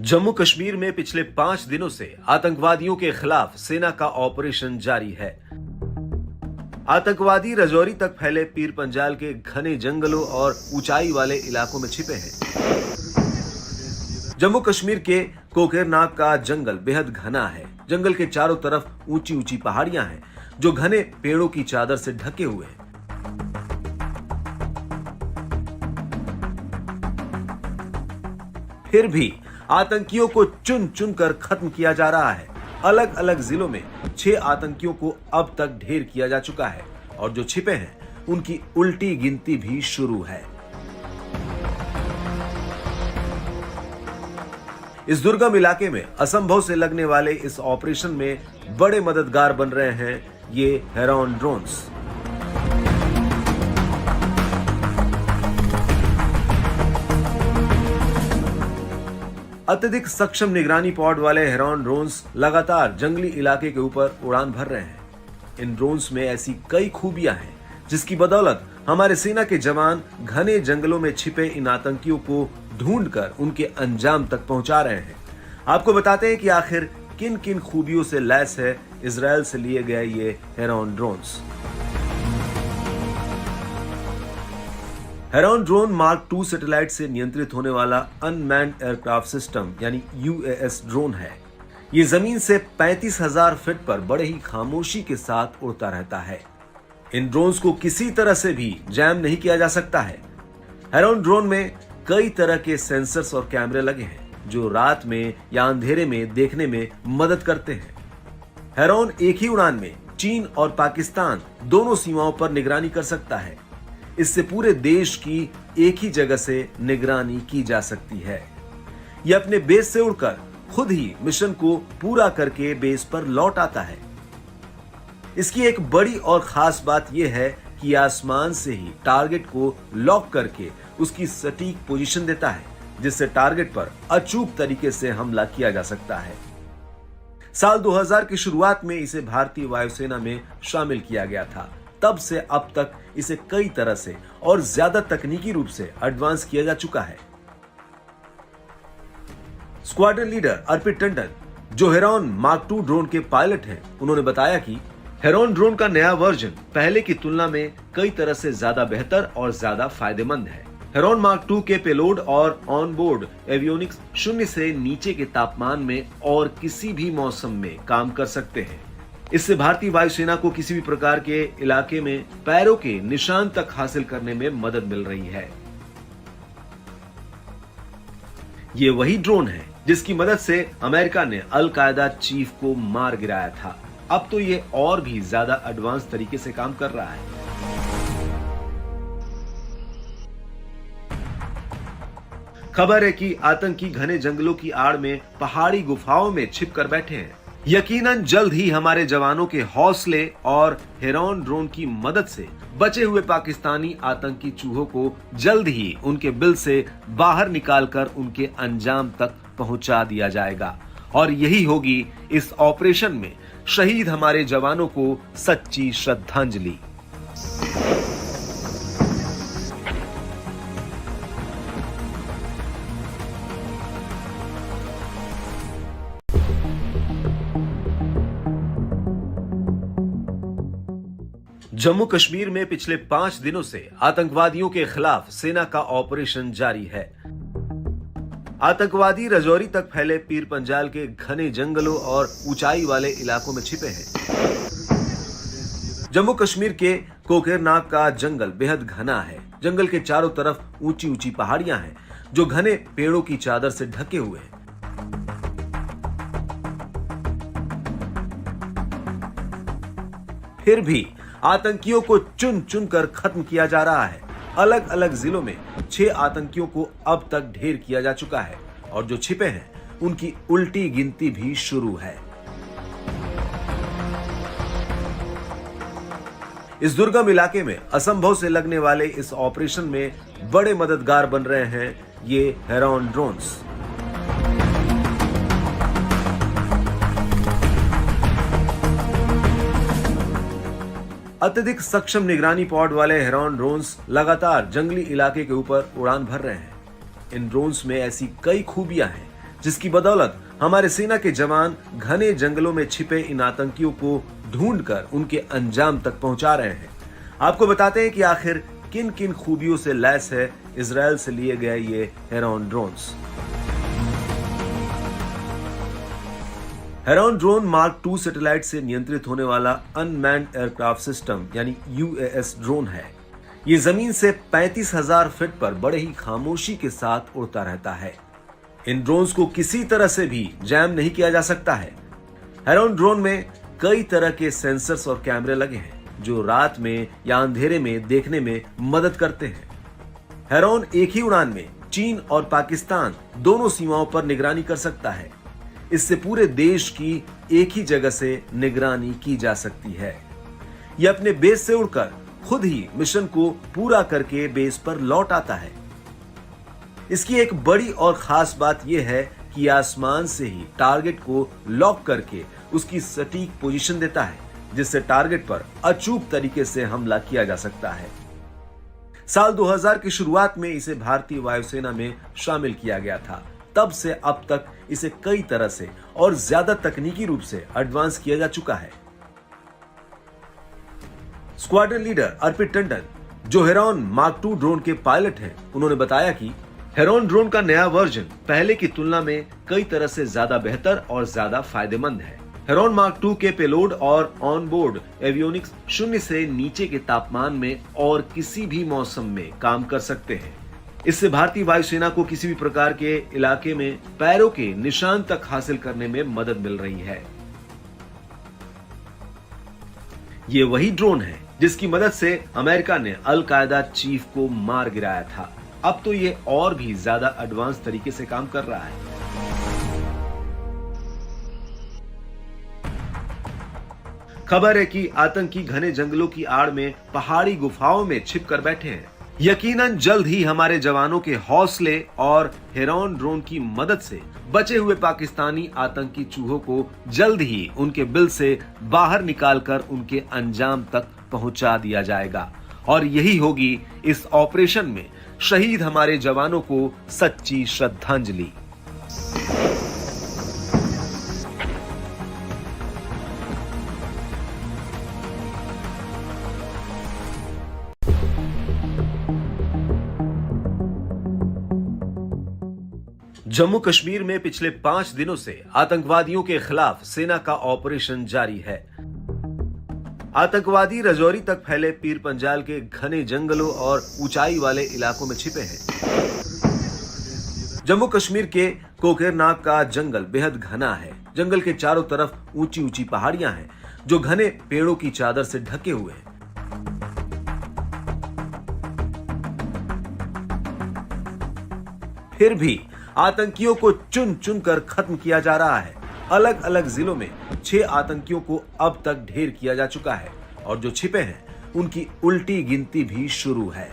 जम्मू कश्मीर में पिछले 5 दिनों से आतंकवादियों के खिलाफ सेना का ऑपरेशन जारी है। आतंकवादी रजौरी तक फैले पीर पंजाल के घने जंगलों और ऊंचाई वाले इलाकों में छिपे हैं। जम्मू कश्मीर के कोकेरनाग का जंगल बेहद घना है। जंगल के चारों तरफ ऊंची ऊंची पहाड़ियां हैं जो घने पेड़ों की चादर से ढके हुए हैं। फिर भी आतंकियों को चुन चुन कर खत्म किया जा रहा है। अलग अलग जिलों में 6 आतंकियों को अब तक ढेर किया जा चुका है और जो छिपे हैं उनकी उल्टी गिनती भी शुरू है। इस दुर्गम इलाके में असंभव से लगने वाले इस ऑपरेशन में बड़े मददगार बन रहे हैं ये हेरॉन ड्रोन्स। अत्यधिक सक्षम निगरानी पॉड वाले हेरॉन ड्रोन्स लगातार जंगली इलाके के ऊपर उड़ान भर रहे हैं। इन ड्रोन्स में ऐसी कई खूबियां हैं जिसकी बदौलत हमारे सेना के जवान घने जंगलों में छिपे इन आतंकियों को ढूंढकर उनके अंजाम तक पहुंचा रहे हैं। आपको बताते हैं कि आखिर किन किन खूबियों से लैस है इजराइल से लिए गए ये heron drones. Heron drone mark 2 satellite से नियंत्रित होने वाला अनमैन्ड एयरक्राफ्ट सिस्टम यानी UAS ड्रोन है। ये जमीन से 35,000 फीट पर बड़े ही खामोशी के साथ उड़ता रहता है। इन ड्रोन्स को किसी तरह से भी जैम नहीं किया जा सकता है। हेरॉन ड्रोन में कई तरह के सेंसर्स और कैमरे लगे हैं जो रात में या अंधेरे में देखने में मदद करते हैं। हेरॉन एक ही उड़ान में चीन और पाकिस्तान दोनों सीमाओं पर निगरानी कर सकता है। इससे पूरे देश की एक ही जगह से निगरानी की जा सकती है। यह अपने बेस से उड़कर खुद ही मिशन को पूरा करके बेस पर लौट आता है। इसकी एक बड़ी और खास बात यह है कि आसमान से ही टारगेट को लॉक करके उसकी सटीक पोजीशन देता है, जिससे टारगेट पर अचूक तरीके से हमला किया जा सकता है। साल 2000 की शुरुआत में इसे भारतीय वायुसेना में शामिल किया गया था। तब से अब तक इसे कई तरह से और ज्यादा तकनीकी रूप से एडवांस किया जा चुका है। स्क्वाड्रन लीडर अर्पित टंडन, जो हेरॉन मार्क 2 ड्रोन के पायलट हैं, उन्होंने बताया कि हेरॉन ड्रोन का नया वर्जन पहले की तुलना में कई तरह से ज्यादा बेहतर और ज्यादा फायदेमंद है। हेरॉन मार्क 2 के पेलोड और ऑन बोर्ड एवियोनिक्स 0 से नीचे के तापमान में और किसी भी मौसम में काम कर सकते हैं। इससे भारतीय वायुसेना को किसी भी प्रकार के इलाके में पैरों के निशान तक हासिल करने में मदद मिल रही है। ये वही ड्रोन है जिसकी मदद से अमेरिका ने अल कायदा चीफ को मार गिराया था। अब तो ये और भी ज्यादा एडवांस तरीके से काम कर रहा है। खबर है कि आतंकी घने जंगलों की आड़ में पहाड़ी गुफाओं में छिपकर बैठे हैं। यकीनन जल्द ही हमारे जवानों के हौसले और हेरॉन ड्रोन की मदद से बचे हुए पाकिस्तानी आतंकी चूहों को जल्द ही उनके बिल से बाहर निकालकर उनके अंजाम तक पहुंचा दिया जाएगा। और यही होगी इस ऑपरेशन में शहीद हमारे जवानों को सच्ची श्रद्धांजलि। जम्मू कश्मीर में पिछले 5 दिनों से आतंकवादियों के खिलाफ सेना का ऑपरेशन जारी है। आतंकवादी रजौरी तक फैले पीर पंजाल के घने जंगलों और ऊंचाई वाले इलाकों में छिपे हैं। जम्मू कश्मीर के कोकेरनाग का जंगल बेहद घना है। जंगल के चारों तरफ ऊंची ऊंची पहाड़ियां हैं जो घने पेड़ों की चादर से ढके हुए हैं। फिर भी आतंकियों को चुन चुन कर खत्म किया जा रहा है। अलग अलग जिलों में 6 आतंकियों को अब तक ढेर किया जा चुका है और जो छिपे हैं उनकी उल्टी गिनती भी शुरू है। इस दुर्गम इलाके में असंभव से लगने वाले इस ऑपरेशन में बड़े मददगार बन रहे हैं ये हेरॉन ड्रोन्स। अत्यधिक सक्षम निगरानी पॉड वाले हेरॉन ड्रोन्स लगातार जंगली इलाके के ऊपर उड़ान भर रहे हैं। इन ड्रोन्स में ऐसी कई खूबियां हैं जिसकी बदौलत हमारे सेना के जवान घने जंगलों में छिपे इन आतंकियों को ढूंढकर उनके अंजाम तक पहुंचा रहे हैं। आपको बताते हैं कि आखिर किन किन खूबियों से लैस है इजरायल से लिए गए ये heron drones. Heron drone mark II satellite से नियंत्रित होने वाला अनमैन्ड एयरक्राफ्ट सिस्टम यानी UAS ड्रोन है। ये जमीन से 35,000 फीट पर बड़े ही खामोशी के साथ उड़ता रहता है। इन ड्रोन्स को किसी तरह से भी जैम नहीं किया जा सकता है। हेरॉन ड्रोन में कई तरह के सेंसर्स और कैमरे लगे हैं जो रात में या अंधेरे में देखने में मदद करते हैं। हेरॉन एक ही उड़ान में चीन और पाकिस्तान दोनों सीमाओं पर निगरानी कर सकता है। इससे पूरे देश की एक ही जगह से निगरानी की जा सकती है। यह अपने बेस से उड़कर खुद ही मिशन को पूरा करके बेस पर लौट आता है। इसकी एक बड़ी और खास बात यह है कि आसमान से ही टारगेट को लॉक करके उसकी सटीक पोजीशन देता है, जिससे टारगेट पर अचूक तरीके से हमला किया जा सकता है। साल 2000 की शुरुआत में इसे भारतीय वायुसेना में शामिल किया गया था। तब से अब तक इसे कई तरह से और ज्यादा तकनीकी रूप से एडवांस किया जा चुका है। स्क्वाड्रन लीडर अर्पित टंडन, जो हेरॉन मार्क II ड्रोन के पायलट हैं, उन्होंने बताया कि हेरॉन ड्रोन का नया वर्जन पहले की तुलना में कई तरह से ज्यादा बेहतर और ज्यादा फायदेमंद है। हेरॉन मार्क II के पेलोड और ऑन बोर्ड एवियोनिक्स 0 से नीचे के तापमान में और किसी भी मौसम में काम कर सकते हैं। इससे भारतीय वायुसेना को किसी भी प्रकार के इलाके में पैरों के निशान तक हासिल करने में मदद मिल रही है। ये वही ड्रोन है जिसकी मदद से अमेरिका ने अल कायदा चीफ को मार गिराया था। अब तो ये और भी ज्यादा एडवांस तरीके से काम कर रहा है। खबर है कि आतंकी घने जंगलों की आड़ में पहाड़ी गुफाओं में छिप कर बैठे हैं। यकीनन जल्द ही हमारे जवानों के हौसले और हेरॉन ड्रोन की मदद से बचे हुए पाकिस्तानी आतंकी चूहों को जल्द ही उनके बिल से बाहर निकालकर उनके अंजाम तक पहुंचा दिया जाएगा। और यही होगी इस ऑपरेशन में शहीद हमारे जवानों को सच्ची श्रद्धांजलि। जम्मू कश्मीर में पिछले 5 दिनों से आतंकवादियों के खिलाफ सेना का ऑपरेशन जारी है। आतंकवादी रजौरी तक फैले पीर पंजाल के घने जंगलों और ऊंचाई वाले इलाकों में छिपे हैं। जम्मू कश्मीर के कोकेरनाग का जंगल बेहद घना है। जंगल के चारों तरफ ऊंची ऊंची पहाड़ियां हैं जो घने पेड़ों की चादर से ढके हुए हैं। फिर भी आतंकियों को चुन चुन कर खत्म किया जा रहा है। अलग अलग जिलों में 6 आतंकियों को अब तक ढेर किया जा चुका है और जो छिपे हैं उनकी उल्टी गिनती भी शुरू है।